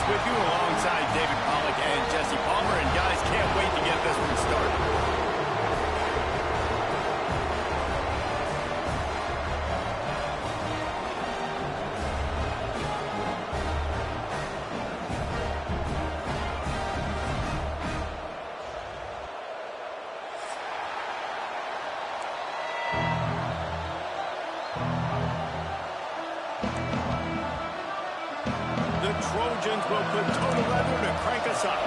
with you alongside David Pollack and Jesse Palmer, and guys, can't wait to get this one started. The Trojans will put total leather to crank us up.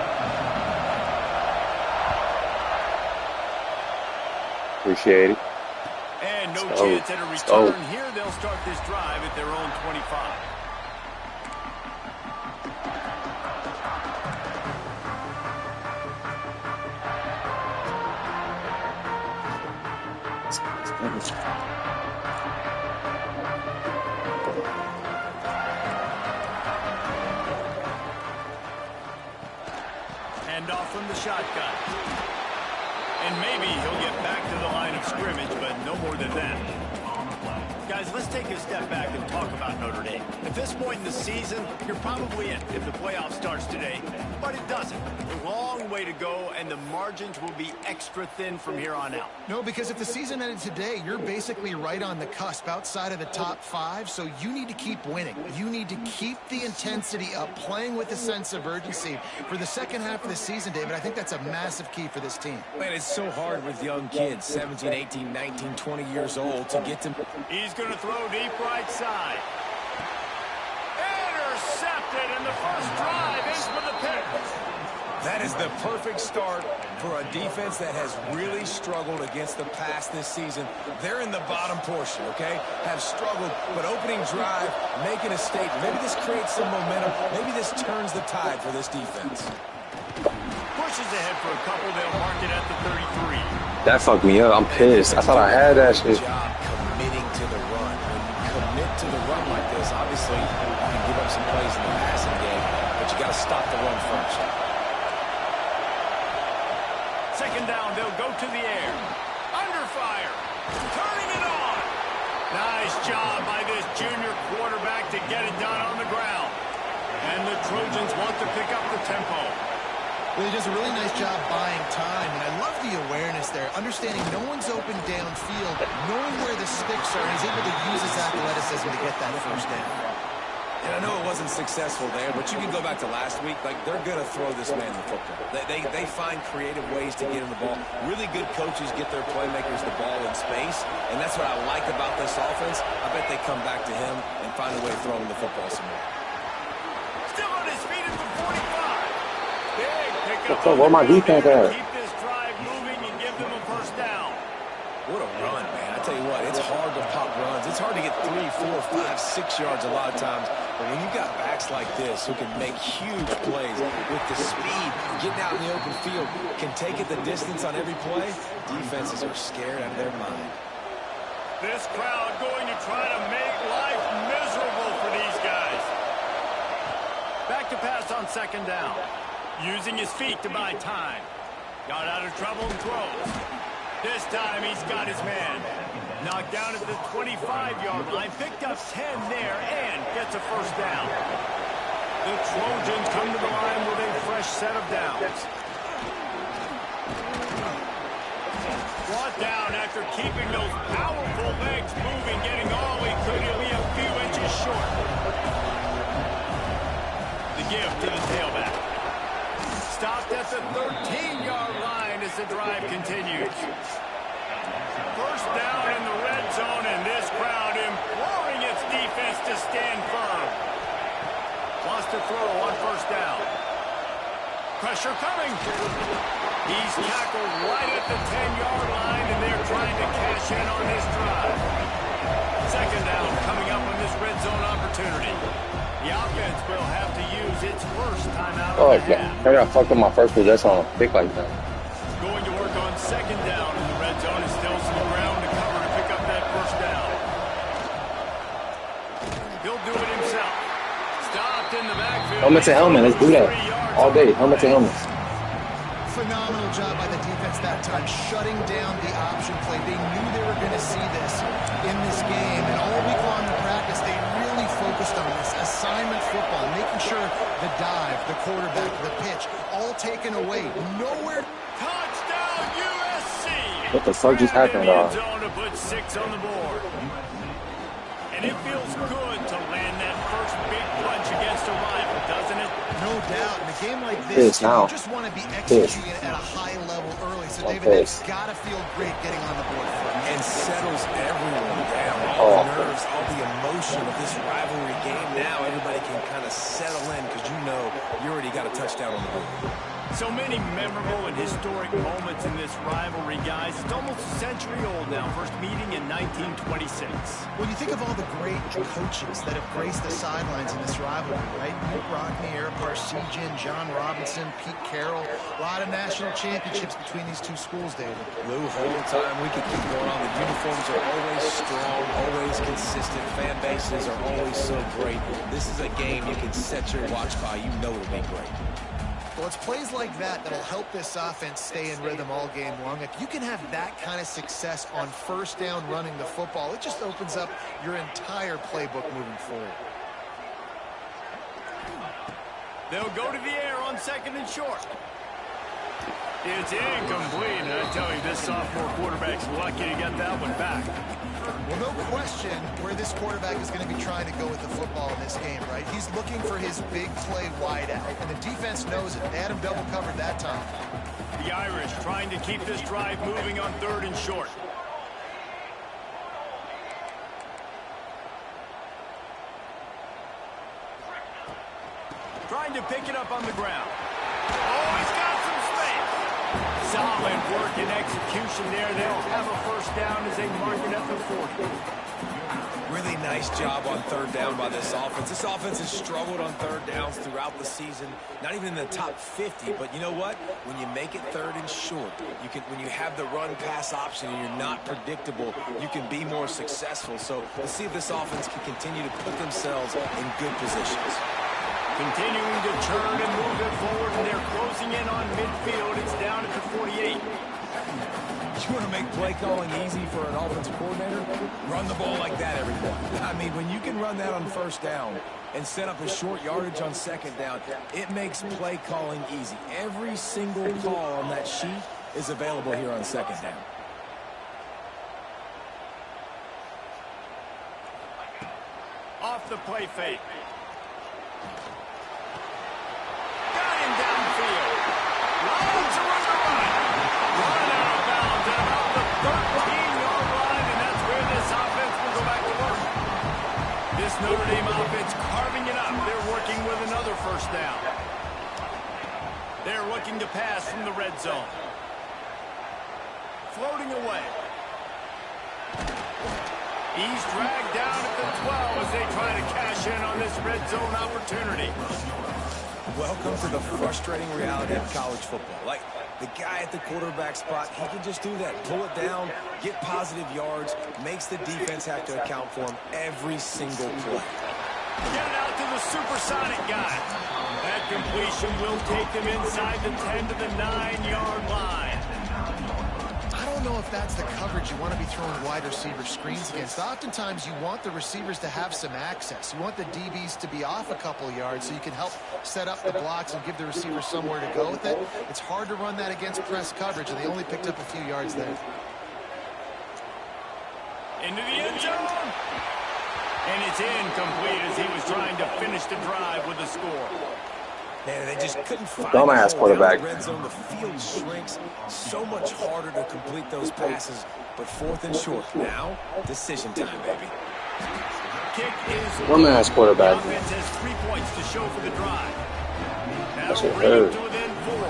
Appreciate it. And no chance at a return here. They'll start this drive at their own 25. Off from the shotgun. And maybe he'll get back to the line of scrimmage, but no more than that. Guys, let's take a step back and talk about Notre Dame. At this point in the season, you're probably in if the playoff starts today, but it doesn't. A long way to go, and the margins will be extra thin from here on out. No, because if the season ended today, you're basically right on the cusp outside of the top 5, so you need to keep winning. You need to keep the intensity up, playing with a sense of urgency. For the second half of the season, David, I think that's a massive key for this team. Man, it's so hard with young kids, 17, 18, 19, 20 years old, to get to... He's going to throw deep right side. Intercepted, and the first drive is for the pick. That is the perfect start for a defense that has really struggled against the pass this season. They're in the bottom portion, okay? Have struggled, but opening drive, making a statement. Maybe this creates some momentum. Maybe this turns the tide for this defense. Pushes ahead for a couple. They'll mark it at the 33. That fucked me up. I'm pissed. I thought I had that shit. Job committing to the run. When you commit to the run like this, obviously you can give up some plays in the passing game, but you got to stop the run first. Second down, they'll go to the air. Under fire. Turning it on. Nice job by this junior quarterback to get it done on the ground. And the Trojans want to pick up the tempo. Well, he does a really nice job buying time, and I love the awareness there, understanding no one's open downfield, knowing where the sticks are, and he's able to use his athleticism to get that first down. And I know it wasn't successful there, but you can go back to last week. Like, they're going to throw this man the football. They find creative ways to get him the ball. Really good coaches get their playmakers the ball in space, and that's what I like about this offense. I bet they come back to him and find a way to throw him the football some more. Still on his feet at the 45. Big pickup. Where my defense at? Keep this drive moving and give them a first down. What a run, man. I tell you what, it's hard to pop runs. It's hard to get 3, 4, 5, 6 yards a lot of times. But when you've got backs like this who can make huge plays with the speed, getting out in the open field, can take it the distance on every play, defenses are scared out of their mind. This crowd going to try to make life miserable for these guys. Back to pass on second down. Using his feet to buy time. Got out of trouble and throws. This time he's got his man. Knocked down at the 25-yard line. Picked up 10 there and gets a first down. The Trojans come to the line with a fresh set of downs. Brought down after keeping those powerful legs moving, getting all he could. He'll be a few inches short. The give to the tailback. Stopped at the 13-yard line as the drive continues. First down in the red zone, and this crowd imploring its defense to stand firm. Wants to throw on first down. Pressure coming. He's tackled right at the 10-yard line, and they're trying to cash in on this drive. Second down coming up on this red zone opportunity. The offense will have to use its first timeout of the half. I got fucked up my first possession on a pick like that. Going to work on second down in the red zone. Is still some ground to cover to pick up that first down. He'll do it himself. Stopped in the backfield. Helmet to helmet. Let's do that all day. Helmet to helmet. Phenomenal job by the defense that time, shutting down the option play. They knew they were going to see this in this game, and all week long in practice, they really focused on this assignment football, making sure the dive, the quarterback, the pitch, all taken away. Nowhere. Touchdown, USC! What the fuck just happened, dog? To put 6 on the board. And it feels good to land that first big punch against a rival, doesn't it? No doubt. In a game like this, you just want to be executing at a high level early. So, David, that's got to feel great getting on the board first. And settles everyone down. All the nerves, all the emotion of this rivalry game. Now everybody can kind of settle in because you know you already got a touchdown on the board. So many memorable and historic moments in this rivalry, guys. It's almost a century old now. First meeting in 1926. When you think of all the great coaches that have graced the sidelines in this rivalry, right? Luke Rockne, Eric Parsegian, John Robinson, Pete Carroll. A lot of national championships between these two schools, David. Lou, whole time we could keep going on. The uniforms are always strong, always consistent. Fan bases are always so great. This is a game you can set your watch by. You know it'll be great. Well, it's plays like that that'll help this offense stay in rhythm all game long. If you can have that kind of success on first down running the football, it just opens up your entire playbook moving forward. They'll go to the air on 2nd and short. It's incomplete, and I tell you, this sophomore quarterback's lucky to get that one back. Well, no question where this quarterback is going to be trying to go with the football in this game, right? He's looking for his big play wide out, and the defense knows it. They had him double covered that time. The Irish trying to keep this drive moving on 3rd and short. Trying to pick it up on the ground. Oh, he's got some space. Solid work and execution there. They'll have a first down as they mark it at the 40. Really nice job on 3rd down by this offense. This offense has struggled on 3rd downs throughout the season. Not even in the top 50, but you know what? When you make it 3rd and short, when you have the run-pass option and you're not predictable, you can be more successful. So let's see if this offense can continue to put themselves in good positions. Continuing to turn and move it forward, and they're closing in on midfield. It's down at the 48. You want to make play calling easy for an offensive coordinator? Run the ball like that, everyone. I mean, when you can run that on 1st down and set up a short yardage on 2nd down, it makes play calling easy. Every single call on that sheet is available here on 2nd down. Off the play fake. Got him downfield. Loads of room to run. Run out of bounds at about the 13-yard line, and that's where this offense will go back to work. This Notre Dame offense carving it up. They're working with another first down. They're looking to pass from the red zone. Floating away. He's dragged down at the 12 as they try to cash in on this red zone opportunity. Welcome to the frustrating reality of college football. Like, the guy at the quarterback spot, he can just do that. Pull it down, get positive yards, makes the defense have to account for him every single play. Get it out to the supersonic guy. That completion will take them inside the 10 to the 9-yard line. I don't know if that's the coverage you want to be throwing wide receiver screens against. Oftentimes, you want the receivers to have some access. You want the DBs to be off a couple of yards so you can help set up the blocks and give the receiver somewhere to go with it. It's hard to run that against press coverage, and they only picked up a few yards there. Into the end zone. And it's incomplete as he was trying to finish the drive with a score. Man, they just couldn't find dumbass quarterback. red zone. The field shrinks. So much harder to complete those passes. But 4th and short. Now, decision time, baby. Kick is dumbass quarterback. The offense has 3 points to show for the drive. That's That'll it, bring it to within 4.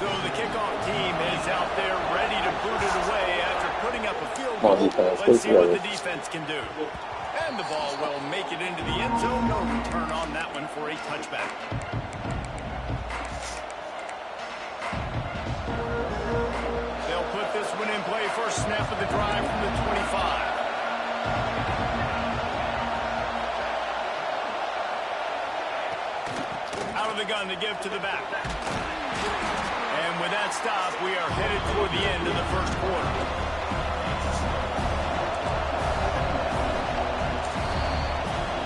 So the kickoff team is out there ready to boot it away after putting up a field goal. Let's see what the defense can do. And the ball will make it into the end zone. No return on that one for a touchback. They'll put this one in play. First snap of the drive from the 25. Out of the gun to give to the back. And with that stop, we are headed toward the end of the first quarter.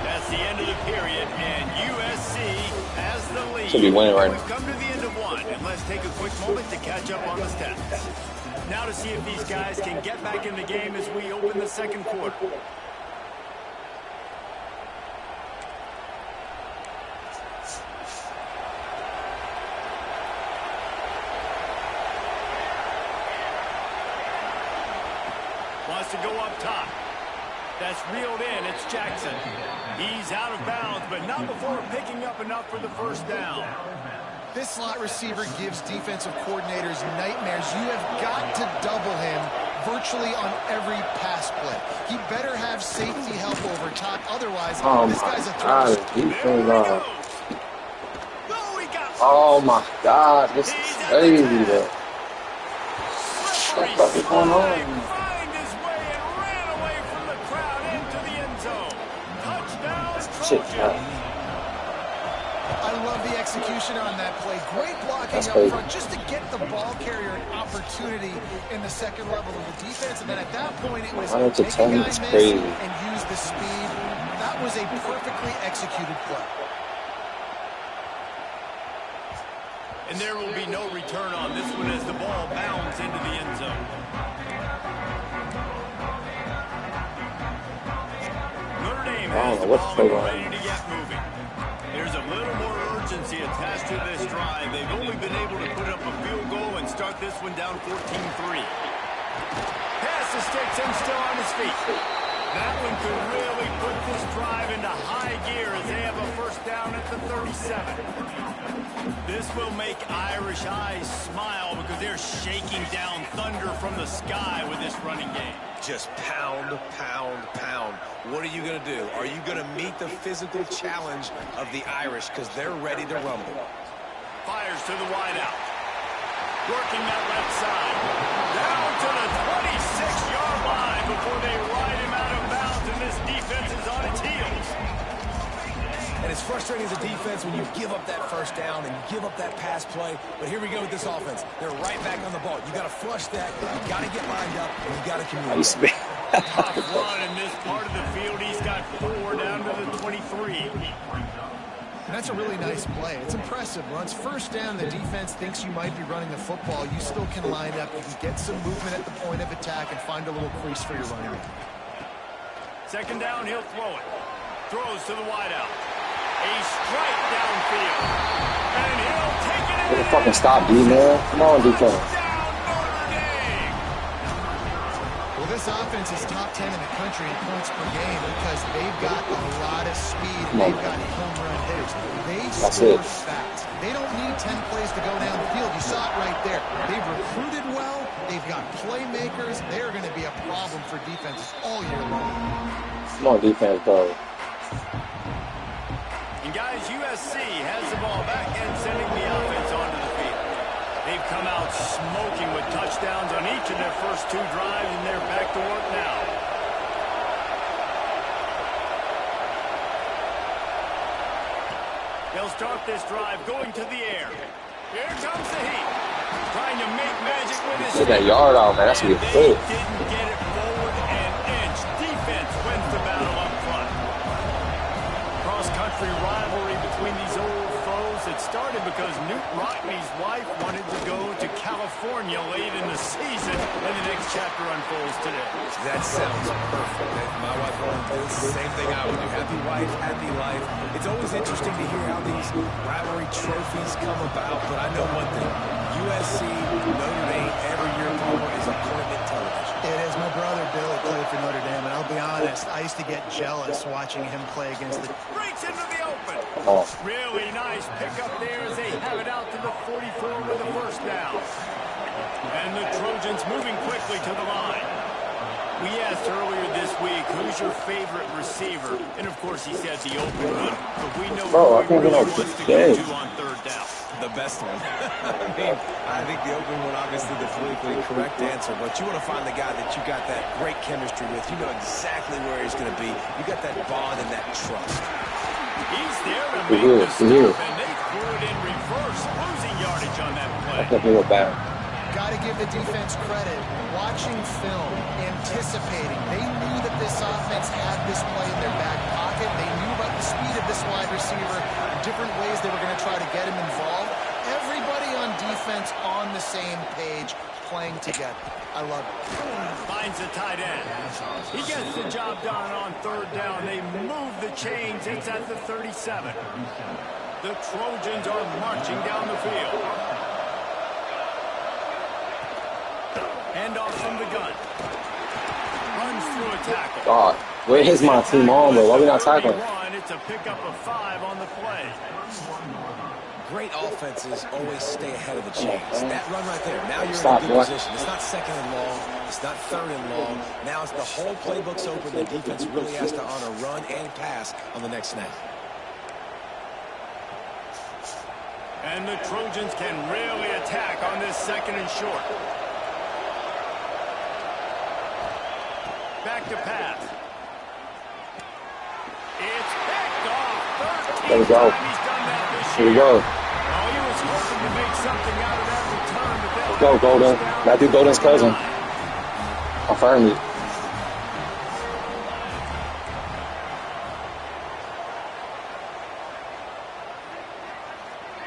That's the end of the period, and USC has Should be winning right We've now. come to the end of one, and let's take a quick moment to catch up on the stats. Now to see if these guys can get back in the game as we open the second quarter. Wants to go up top. That's reeled in. It's Jackson. He's out of bounds, but not before picking up enough for the first down. This slot receiver gives defensive coordinators nightmares. You have got to double him virtually on every pass play. He better have safety help over top. Otherwise, this guy's a threat. Oh my God, this is crazy, bro. What the fuck is going on? Shit, I love the execution on that play. Great blocking up front just to get the ball carrier an opportunity in the second level of the defense. And then at that point, it was make a guy miss and use the speed. That was a perfectly executed play. And there will be no return on this one as the ball bounds into the end zone. Notre Dame has the ball and we're ready to get moving. There's a little more urgency attached to this drive. They've only been able to put up a field goal and start this one down 14-3. Pass to Stetson, still on his feet. That one could really put this drive into high gear as they have a first down at the 37. This will make Irish eyes smile because they're shaking down thunder from the sky with this running game. Just pound, pound, pound. What are you going to do? Are you going to meet the physical challenge of the Irish because they're ready to rumble? Fires to the wideout. Working that left side. Down to the 26-yard line before they ride him out of bounds, and this defense is on its heels. And it's frustrating as a defense when you give up that first down and you give up that pass play. But here we go with this offense. They're right back on the ball. You got to flush that. You got to get lined up, and you got to communicate. Tough run in this part of the field. He's got 4 down to the 23. And that's a really nice play. It's impressive. Once first down, the defense thinks you might be running the football. You still can line up. You can get some movement at the point of attack and find a little crease for your running back. Second down, he'll throw it. Throws to the wideout. A strike downfield. And he'll take it in. Fucking stop, D, man. Come on, defense. Well, this offense is top 10 in the country in points per game because they've got a lot of speed and they've got home run hitters. They score fast. They don't need 10 plays to go down the field. You saw it right there. They've recruited well. They've got playmakers. They're going to be a problem for defenses all year long. Come on, defense, bro. And guys, USC has the ball back and sending the offense onto the field. They've come out smoking with touchdowns on each of their first 2 drives, and they're back to work now. They'll start this drive going to the air. Here comes the heat. Trying to make magic with his Get that yard out, man. That's going to be good. Didn't get it forward an inch. Defense wins the battle up front. Cross-country rivalry between these old foes. It started because Newt Rockney's wife wanted to go to California late in the season, and the next chapter unfolds today. That sounds perfect. If my wife wanted to do the same thing I would do. Happy wife, happy life. It's always interesting to hear how these rivalry trophies come about, but I know one thing. USC, Notre Dame, every year, Palmer, is appointment television. It is. My brother Bill played for Notre Dame, and I'll be honest, I used to get jealous watching him play against the... Breaks into the open. Really nice pickup there as they have it out to the 44 with the first down. And the Trojans moving quickly to the line. We asked earlier this week, who's your favorite receiver? And, of course, he said the open one. But we know who he really wants to go to on third down. The best one. I think the open one, obviously, the politically correct answer. But you want to find the guy that you got that great chemistry with. You know exactly where he's going to be. You got that bond and that trust. He's there to make the stop, and they threw it in reverse, losing yardage on that play. I think we were back. got to give the defense credit. Watching film, anticipating. They knew that this offense had this play in their back pocket. They knew about the speed of this wide receiver, the different ways they were going to try to get him involved. Everybody on defense on the same page, playing together. I love it. Finds the tight end. He gets the job done on third down. They move the chains. It's at the 37. The Trojans are marching down the field. Handoff from the gun. Runs through a tackle. God, where is my team on, bro? Why we not tackling? It's a pickup of 5 on the play. Great offenses always stay ahead of the chains. That run right there, now you're Stop, in a good boy. position. It's not second and long. It's not third and long. Now it's the whole playbook's open. The defense really has to honor run and pass on the next snap. And the Trojans can really attack on this second and short. Back to pass. It's picked off. There we go. Here we go. He was hoping to make something out of that return, but Let's go, Golden. Matthew Golden's cousin. Confirm it.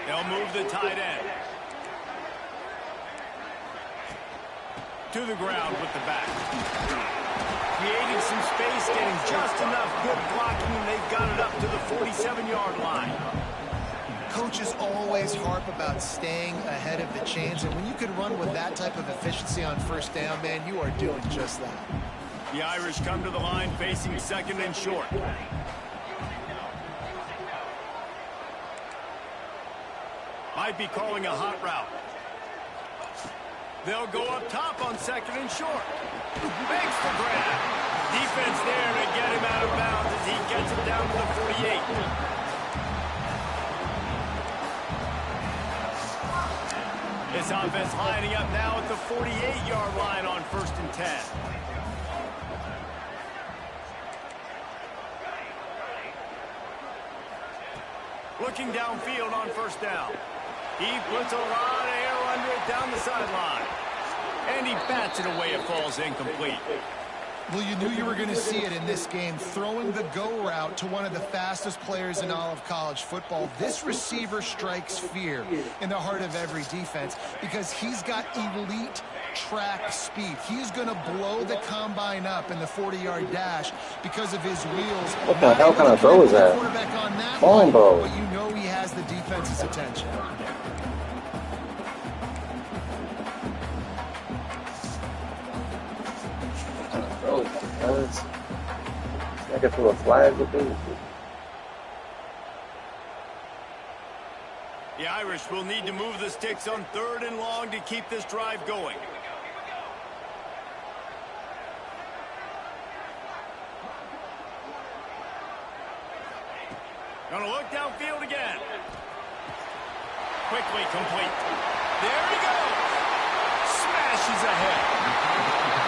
They'll move the tight end to the ground with the back. Creating some space, getting just enough good blocking, and they've got it up to the 47-yard line. Coaches always harp about staying ahead of the chains, and when you can run with that type of efficiency on first down, man, you are doing just that. The Irish come to the line facing second and short. Might be calling a hot route. They'll go up top on second and short. Makes the grab. Defense there to get him out of bounds as he gets it down to the 48. This offense lining up now at the 48-yard line on 1st and 10. Looking downfield on 1st down. He puts a lot of air under it down the sideline. And he bats it away. It falls incomplete. Well, you knew you were going to see it in this game, throwing the go route to one of the fastest players in all of college football. This receiver strikes fear in the heart of every defense because he's got elite track speed. He's going to blow the combine up in the 40-yard dash because of his wheels. What the hell kind of throw is that? Come on, bro. But you know he has the defense's attention. I can throw a flag with this. The Irish will need to move the sticks on 3rd and long to keep this drive going. Gonna look downfield again. Quickly complete. There he goes. Smashes ahead.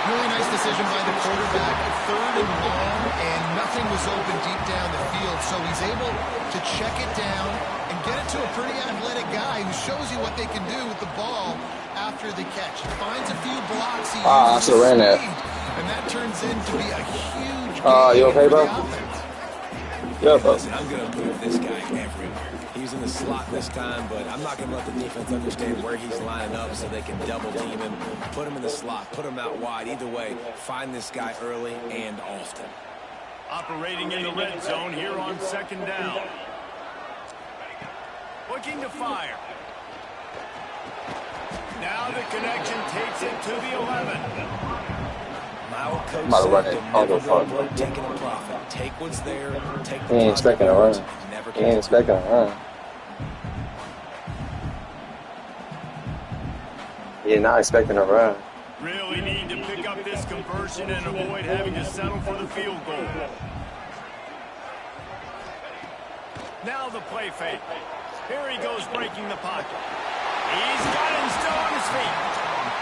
Really nice decision by the quarterback. 3rd and long, and nothing was open deep down the field, so he's able to check it down and get it to a pretty athletic guy who shows you what they can do with the ball after the catch. He finds a few blocks. He I should have ran that. And that turns into be a huge You okay, bro? Yeah, bro. Listen, I'm going to move this guy everywhere. He's in the slot this time, but I'm not going to let the defense understand where he's lining up so they can double team him, put him in the slot, put him out wide. Either way, find this guy early and often. Operating in the red zone here on 2nd down. Looking to fire. Now the connection takes it to the 11. My coach I'm about to run said it. to I'll go never go far. broke taking a profit. Take what's there, take He the ain't expecting a run. Never He ain't expecting a run. You're not expecting a run. Really need to pick up this conversion and avoid having to settle for the field goal. Now the play fake. Here he goes breaking the pocket. He's got him still on his feet.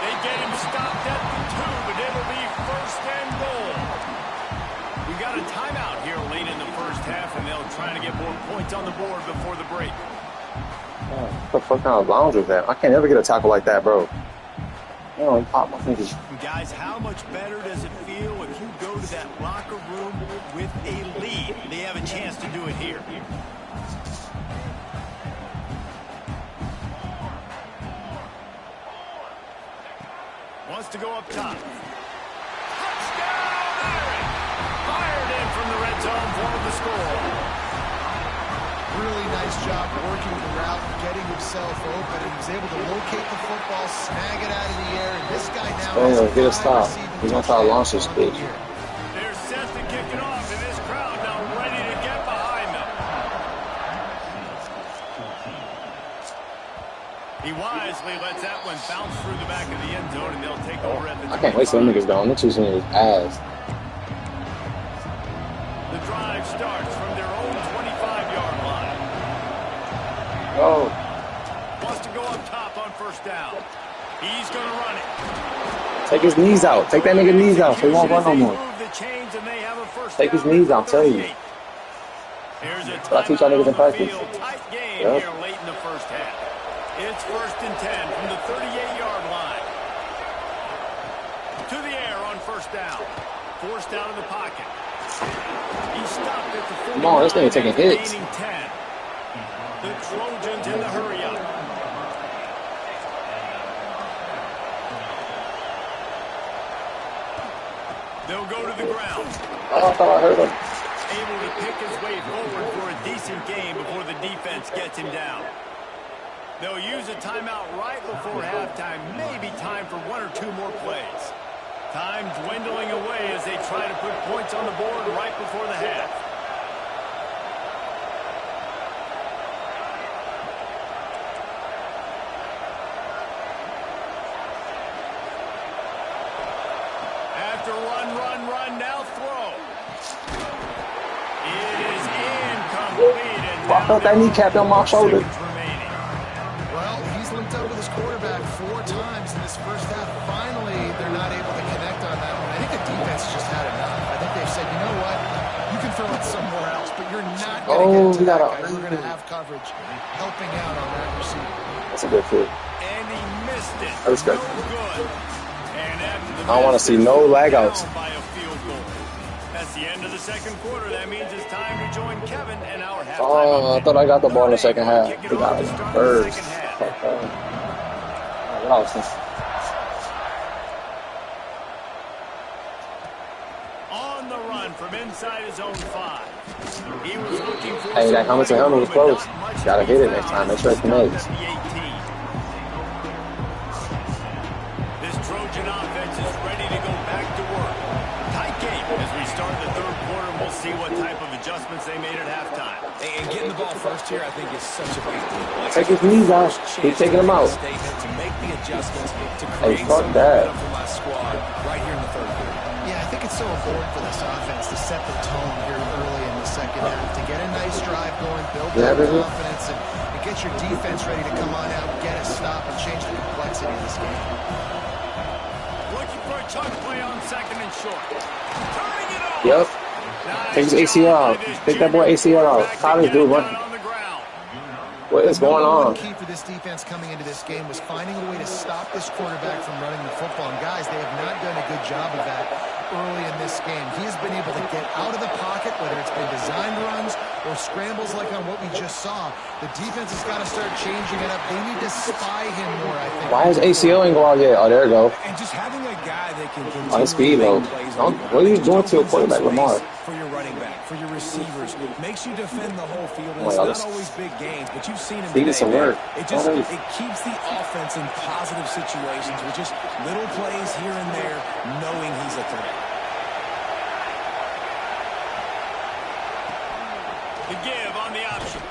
They get him stopped at the 2, but it'll be 1st and goal. We got a timeout here late in the 1st half, and they'll try to get more points on the board before the break. What the fuck kind of lounge was that? I can't ever get a tackle like that, bro. Oh, he popped my fingers. Guys, how much better does it feel if you go to that locker room with a lead? They have a chance to do it here. Wants to go up top. Touchdown, Aaron! Fired in from the red zone for the score. Really nice job working the route, getting himself open, and he was able to locate the football, snag it out of the air, and this guy now has Get a stop. He's going to try to launch this pitch. They're set to kick it off, and this crowd now ready to get behind them. He wisely lets that one bounce through the back of the end zone, and they'll take over at the 25. I can't wait till them niggas gone. They're choosing his ass. The drive starts from their own 25-yard line. Oh. Wants to go up top on first down. He's going to run it. Take his knees out. Take that nigga knees out so he won't run no more. Take his knees out, I'm telling you. That's what I teach y'all niggas in practice. Tight game Yep. here late in the first half. It's 1st and 10 from the 38-yard line. To the air on first down. Forced out of the pocket. He stopped at the 40. Come on, this nigga taking hits. 10. The Trojans in the hurry up. They'll go to the ground. Oh, I thought I heard him. Able to pick his way forward for a decent game before the defense gets him down. They'll use a timeout right before halftime. Maybe time for one or two more plays. Time dwindling away as they try to put points on the board right before the half. After run, now throw. It is incomplete. I felt that kneecap on my shoulder. Well, he's linked up with his quarterback 4 times in this first half. Finally, they're not able to connect on that one. I think the defense just had enough. I think they've said, you know what? You can throw it somewhere else, but you're not going to get to that guy. We're going to have coverage helping out on that receiver. That's a good fit. And he missed it. I respect no it. good. And after the I don't want to see no lag outs. by a field goal. That's the end of the second quarter. That means it's time to join Kevin and our halftime. Oh, I thought I got the ball in the second half. Kick it We got off it to start the first. second half. I lost him. On the run from inside his own 5. He was looking for Hey, that helmet to helmet was close. Gotta hit it next time. Make sure it connects. This Trojan offense is ready to go back to work. Tight game as we start the third quarter. We'll see what type of adjustments they made at halftime. And getting the ball first here, I think, is such a big deal. Take his knees out. Keep taking them out. To make the adjustments to Hey, create fuck some that. momentum for my squad right here in the third quarter. Yeah, I think it's so important for this offense to set the tone here early in the second half, to get a nice drive going, build that confidence, and get your defense ready to come on out, get a stop, and change the complexity of this game. Looking for a chunk play on second and short. Turning it off. Yep. Take his ACL out. Take that boy ACL out. How does dude run? What is going on? The key for this defense coming into this game was finding a way to stop this quarterback from running the football. And guys, they have not done a good job of that early in this game. He has been able to get out of the pocket, whether it's been designed runs or scrambles like on what we just saw. The defense has got to start changing it up. They need to spy him more, I think. Why his ACL ain't go out yet? Oh, there we go. And just having a guy that can continue On his speed, though. What are you doing to a quarterback, Lamar? For your running back, for your receivers, makes you defend the whole field. And Oh my it's God, not always big games, but you've seen him he today, did some man. work. It just it keeps the offense in positive situations with just little plays here and there, knowing he's a threat. The give on the option.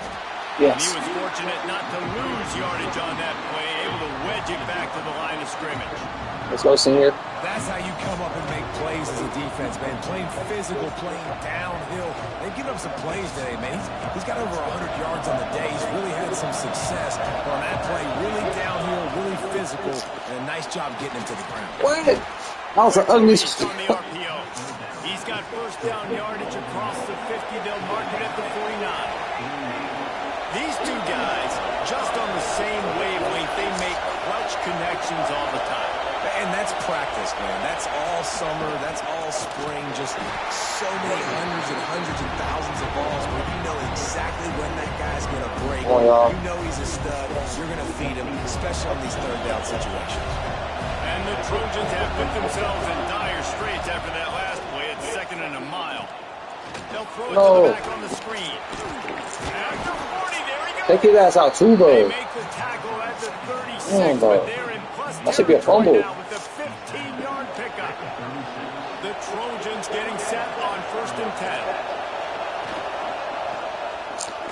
Yes. And he was fortunate not to lose yardage on that play, able to wedge it back to the line of scrimmage. Let's go, senior. That's how you come up and make plays as a defense, man. Playing physical, playing downhill. They've given up some plays today, man. He's got over 100 yards on the day. He's really had some success on that play. Really downhill, really physical, and a nice job getting him to the ground. What? That was an ugly. On the RPO. He's got first down yardage across the 50. They'll mark it at the 49. These two guys, just on the same wavelength, they make clutch connections all the time. And that's practice, man. That's all summer. That's all spring. Just so many hundreds and thousands of balls where you know exactly when that guy's going to break. Oh, yeah. You know he's a stud. You're going to feed him, especially on these third down situations. And the Trojans have put themselves in dire straits after that last play at 2nd and a mile. They'll throw it to the back on the screen. After 40, there he goes. Take his ass out too, bro. They make the tackle at the 36, but they're in plus that should be a fumble. now with the 15-yard pickup. The Trojans getting set on 1st and 10.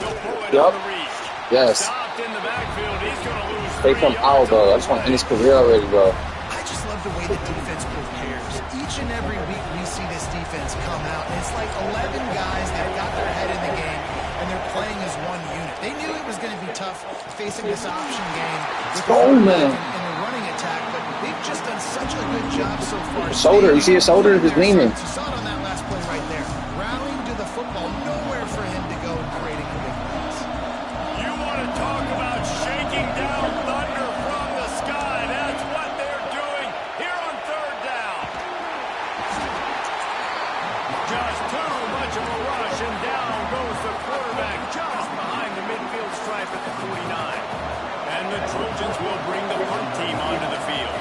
They'll pull it on the reach. Yes. Stopped in the backfield. He's going to lose 3 Take him out, bro. I just want to end his career already, bro. I just love the way the defense prepares. Each and every week we see this defense come out, and it's like 11 guys that got their head in the game, and they're playing as one unit. They knew it was going to be tough facing this option game with the man. in the running attack, but they've just done such a good job so far. Shoulder, you see his shoulder is leaning. You saw it on that last play right there. Rallying to the football, nowhere for him to go and creating a big pass. You want to talk about shaking down thunder from the sky. That's what they're doing here on 3rd down. Just too much of a rush, and down goes the quarterback just behind the midfield stripe at the 49. And the Trojans will bring the punt team onto the field.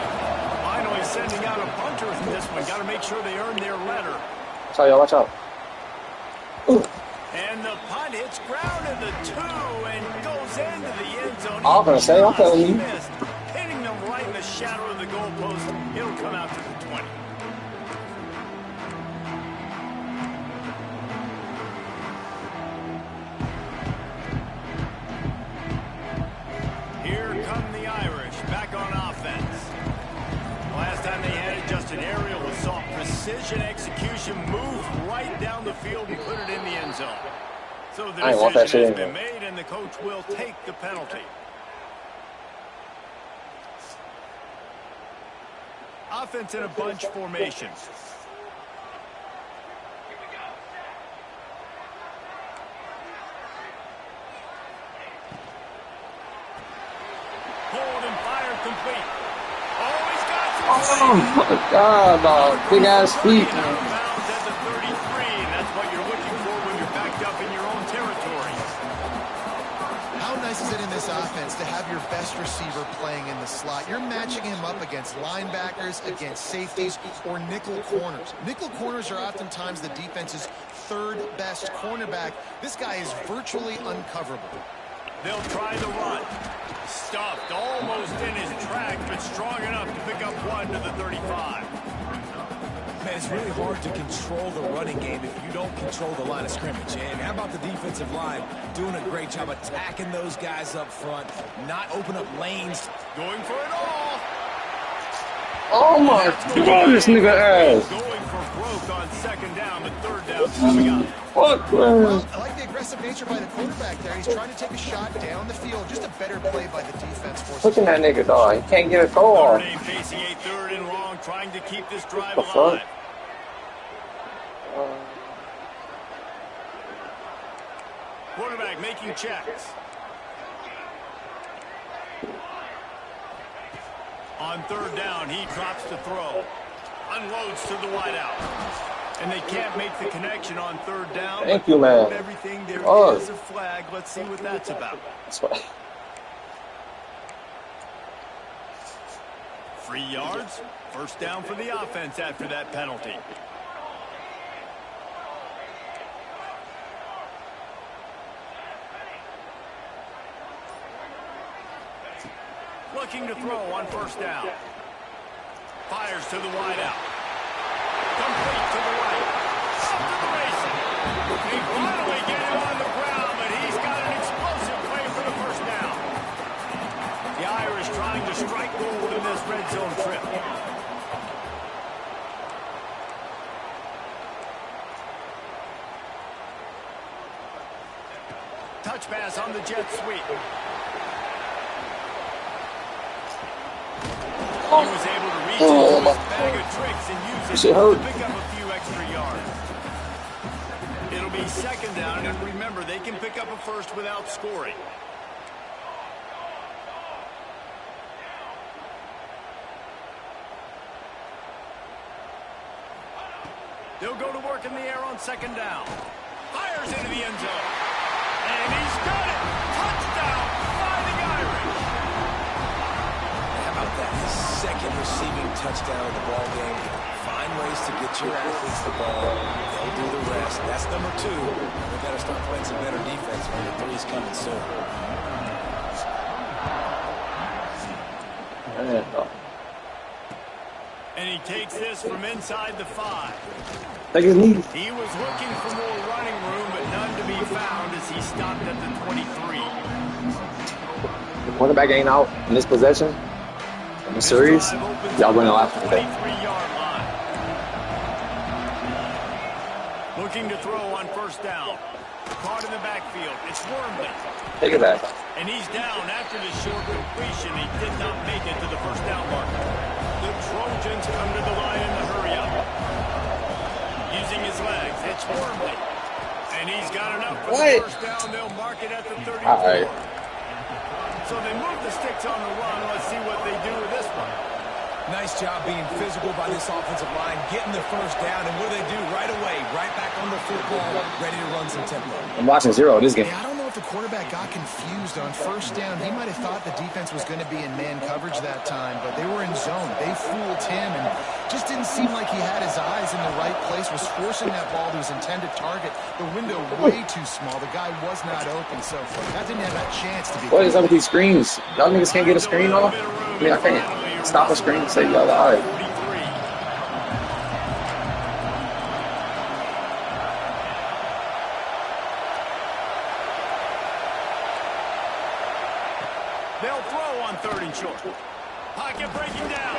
Finally sending out a punter in this one. Got to make sure they earn their letter. Watch out, y'all. Watch out. Ooh. And the punt hits ground in the 2 and goes into the end zone. I'm going to say, I'm telling you. Missed, hitting them right in the shadow of the goalpost. It'll come out to the 20. Here come the Irish back on offense. Last time they had it, just an aerial assault. Precision execution, moved right down the field and put it in the end zone. So the decision has been made, and the coach will take the penalty. Offense in a bunch formation. Hold and fire complete. Oh, he's got some. Oh my God, dog. Big ass feet. Out of bounds at the 33, and that's what you're looking for when you're backed up in your own territory. How nice is it in this offense to have your best receiver playing in the slot? You're matching him up against linebackers, against safeties, or nickel corners. Nickel corners are oftentimes the defense's 3rd best cornerback. This guy is virtually uncoverable. They'll try the run. Stuffed almost in his track, but strong enough to pick up 1 to the 35. Man, it's really hard to control the running game if you don't control the line of scrimmage. And how about the defensive line doing a great job attacking those guys up front, not open up lanes. Going for it all. Oh my God, this nigga ass. Going for broke on 2nd down, but 3rd down coming up. What, man? Well, I like the aggressive nature by the quarterback there. He's trying to take a shot down the field. Just a better play by the defense. Look at that nigga, dog. He can't get a throw off. Facing a 3rd and long, trying to keep this drive The alive. fuck? Quarterback making checks. On 3rd down, he drops to throw. Unloads to the wideout. And they can't make the connection on 3rd down. Thank you, man. Everything there is a flag. Let's see what that's about. That's right. 3 yards. 1st down for the offense after that penalty. Looking to throw on 1st down. Fires to the wideout. Complete to the right. Off to the races. They finally get him on the ground, but he's got an explosive play for the 1st down. The Irish trying to strike gold in this red zone trip. Touch pass on the jet sweep. He was able to reach into his bag of tricks and use it to pick up a few extra yards. It'll be 2nd down, and remember, they can pick up a 1st without scoring. They'll go to work in the air on second down. Fires into the end zone. And he's got it. Touchdown, Fighting Irish. How about that? His second receiving touchdown of the ball game. Find ways to get your athletes the ball. They'll do the rest. That's number 2. We got to start playing some better defense. Number 3 is coming soon. And he takes this from inside the 5. Take his knees. He was looking for more running room, but none to be found as he stopped at the 23. The quarterback ain't out in this possession. In the series, y'all winning last today. 23-yard line. Looking to throw on first down. Caught in the backfield. It's Wormley. Take it back. And he's down after the short completion. He did not make it to the first down marker. The Trojans come to the line in the hurry up. Using his legs, it's Wormley. And he's got enough for the first down. They'll mark it at the 34. All right. So they move the sticks on the run. Let's see what they do with this one. Nice job being physical by this offensive line, getting the first down, and what do they do right away? Right back on the football, ready to run some tempo. I'm watching zero this game. Yeah, I don't know if the quarterback got confused on first down. He might have thought the defense was going to be in man coverage that time, but they were in zone. They fooled him and just didn't seem like he had his eyes in the right place, was forcing that ball to his intended target. The window way too small. The guy was not open, so that didn't have that chance to be. What is up with these screens? Y'all niggas can't get a screen off? I mean, I can't stop a screen and say y'all live. They'll throw on 3rd and short. Pocket breaking down.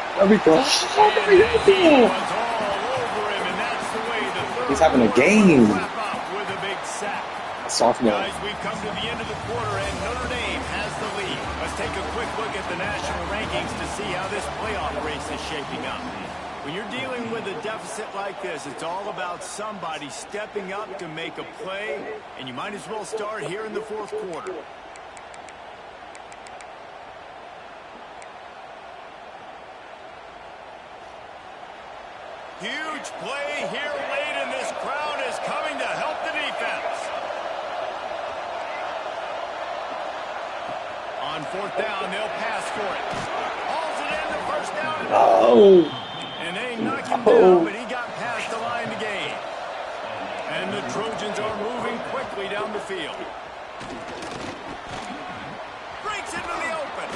He's having a game. With a big sack. Sophomore. Guys, we've come to the end of the quarter, and Notre Dame has the lead. Let's take a quick look at the national rankings to see how this playoff race is shaping up. When you're dealing with a deficit like this, it's all about somebody stepping up to make a play, and you might as well start here in the 4th quarter. Huge play here late, and this crowd is coming to help the defense. On 4th down, they'll pass for it. Hauls it in, the first down. Oh. And they knock him down, but he got past the line to gain. And the Trojans are moving quickly down the field. Breaks into the open.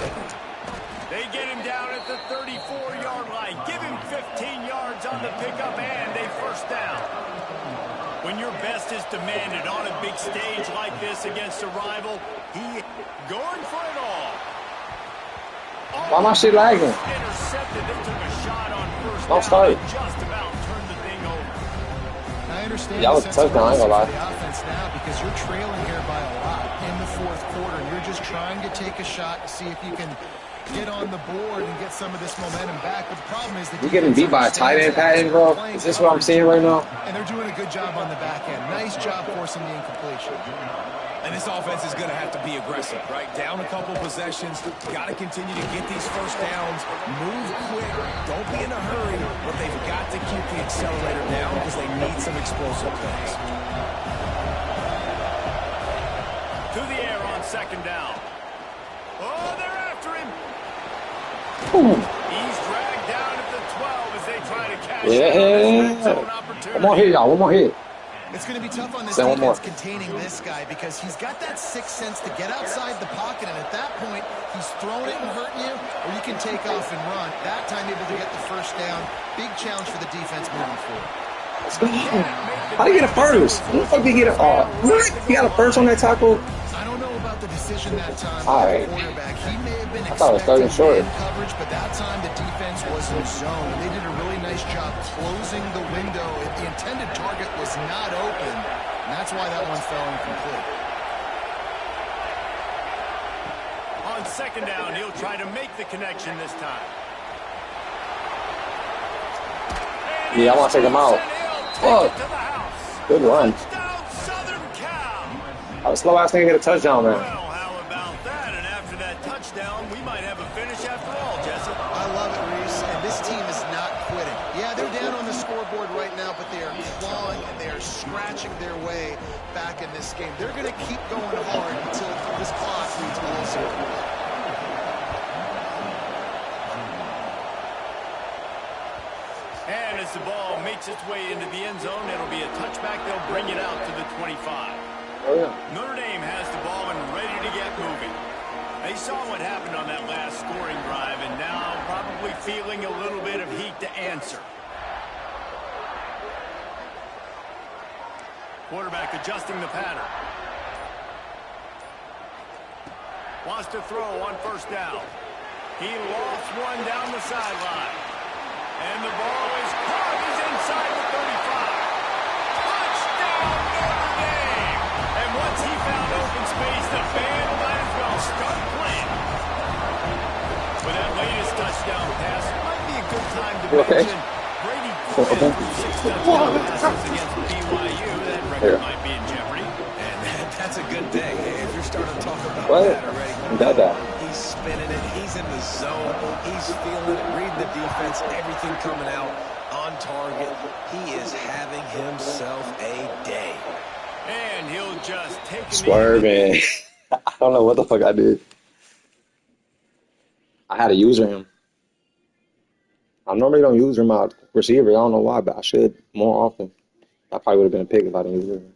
They get him down at the 34-yard line. Give him 15 yards on the pickup and a first down. When your best is demanded on a big stage like this against a rival, he going for it all. Why my shit lagging? Intercepted. They took a shot on first Don't down. start. Just about turned the thing over. I understand Y'all the with sense of touchdown, I ain't gonna urgency lie. for the offense now because you're trailing here by a lot in the 4th quarter, and you're just trying to take a shot to see if you can get on the board and get some of this momentum back. But the problem is You getting beat by a tight end pattern, bro? Is this what I'm seeing right now? And they're doing a good job on the back end. Nice job forcing the incompletion. And this offense is going to have to be aggressive, right? Down a couple possessions. Got to continue to get these first downs. Move quick. Don't be in a hurry. But they've got to keep the accelerator down because they need some explosive plays. To the air on second down. Oh, they're after him. Ooh. He's dragged down at the 12 as they try to cash out Yeah. opportunity. One more hit, y'all. One more hit. It's going to be tough on this Say one more. defense containing this guy because he's got that sixth sense to get outside the pocket, and at that point, he's throwing it and hurting you, or you can take off and run. That time, able to get the first down. Big challenge for the defense moving forward. Let's go. How do you get a first? Who the fuck did you get a what? You got a first on that tackle? I don't know about the decision that time All by right. the quarterback. He may have been I thought it was third and short. man coverage, but that time the defense was in zone. They did a really nice job closing the window. The intended target was not open, and that's why that one fell incomplete. On second down, he'll try to make the connection this time. Yeah, I want to take him out. Fuck. Good run. Southern Cal. How the slow ass nigga get a touchdown, man? Well, how about that? And after that touchdown touchdown, we might have a finish after all, Jesse. I love it, Reese, and this team is not quitting. Yeah, they're down on the scoreboard right now, but they are clawing and they are scratching their way back in this game. They're going to keep going hard until this clock reads below 0. And as the ball makes its way into the end zone, it'll be a touchback. They'll bring it out to the 25. Oh, yeah. Notre Dame has the ball and ready to get moving. They saw what happened on that last scoring drive and now probably feeling a little bit of heat to answer. Quarterback adjusting the pattern. Wants to throw on first down. He lost one down the sideline. And the ball is caught. He's inside the 35. Touchdown, Notre Dame! And once he found open space, the band might as well start playing. With that latest touchdown pass, it might be a good time to mention Brady Quinn threw 6 touchdown passes against BYU. That record might be in jeopardy. And that's a good thing. If you're starting to talk about that already, he's spinning it. He's in the zone. He's feeling it, reading the defense, everything coming out on target. He is having himself a day. And he'll just take him. Swerving. I don't know what the fuck I did. I had a user him. I normally don't use him out receiver. I don't know why, but I should more often. That probably would have been a pick if I didn't use him.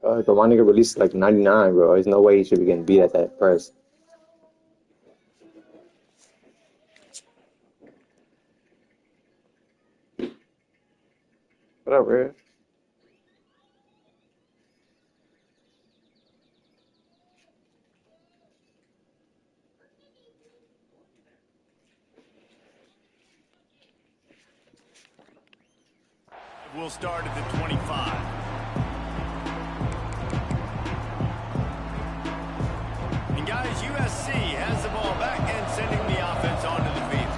But my nigga released like 99, bro. There's no way he should be getting beat at that press. Whatever. We'll start at the 25. And guys, USC has the ball back and sending the offense onto the field.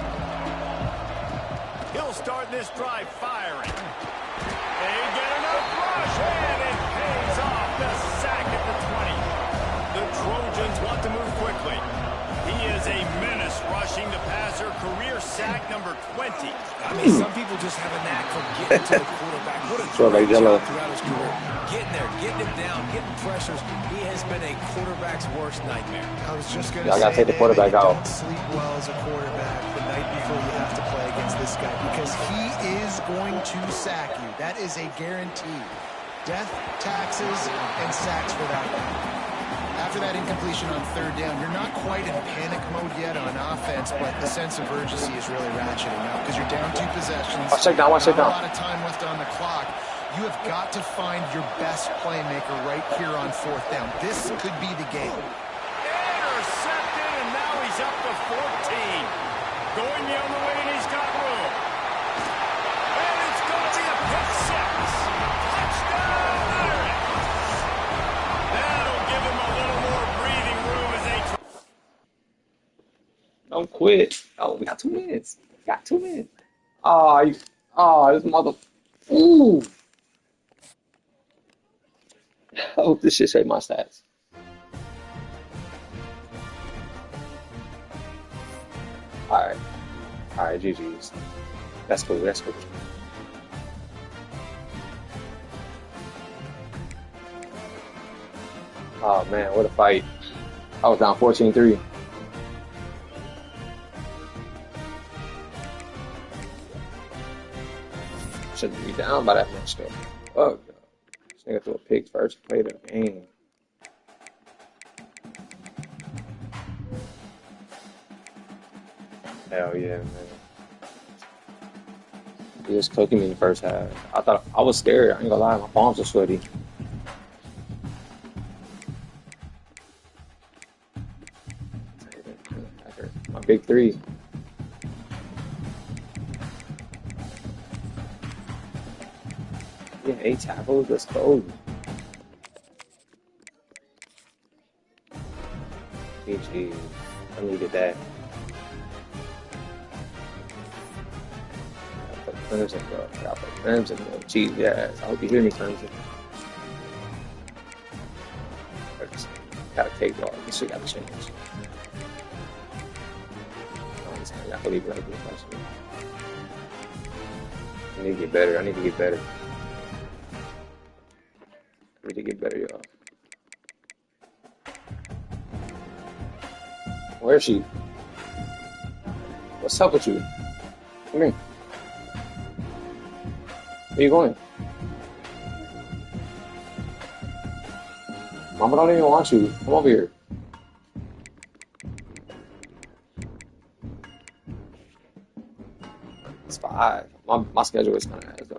He'll start this drive firing. They get enough rush, and it pays off. The sack at the 20. The Trojans want to move quickly. He is a menace rushing the passer. Career sack number 20. I mean, some people just have a knack for getting to the quarterback. What a great job throughout his career. Getting there, getting him down, getting pressures. He has been a quarterback's worst nightmare. I was just going to say, I got to take the quarterback out. Don't sleep well as a quarterback the night before you have to play against this guy because he is going to sack you. That is a guarantee. Death, taxes, and sacks for that guy. After that incompletion on third down, you're not quite in panic mode yet on offense, but the sense of urgency is really ratcheting up because you're down 2 possessions. Watch it down, watch it down. Not a lot of time left on the clock. You have got to find your best playmaker right here on fourth down. This could be the game. Intercepted, and now he's up to 14. Going the other way, and he's got room. And it's going to be a pick 6. Touchdown, Irish. That'll give him a little more breathing room as they try. Don't quit. Oh, we got 2 minutes. We got 2 minutes. Oh, this mother. Ooh. I hope this shit saved my stats. Alright. Alright, GG's. That's cool, that's cool. Oh man, what a fight. I was down 14-3. Shouldn't be down by that much though. Fuck. This nigga threw a pick first play of the game. Hell yeah, man. He was cooking me in the first half. I was scared. I ain't gonna lie, my palms are sweaty. My big 3. Yeah, 8 tackles. Let's go. GG. I needed that. Clemson, bro. I got Clemson, bro. Cheese, yeah. I hope you hear me, Clemson. Gotta take off. This shit gotta change. I believe like this. I need to get better. I need to get better. I need to get better, y'all. Where is she? What's up with you? Come here. Where you going? Mama don't even want you. Come over here. It's 5. My schedule is kind of ass though.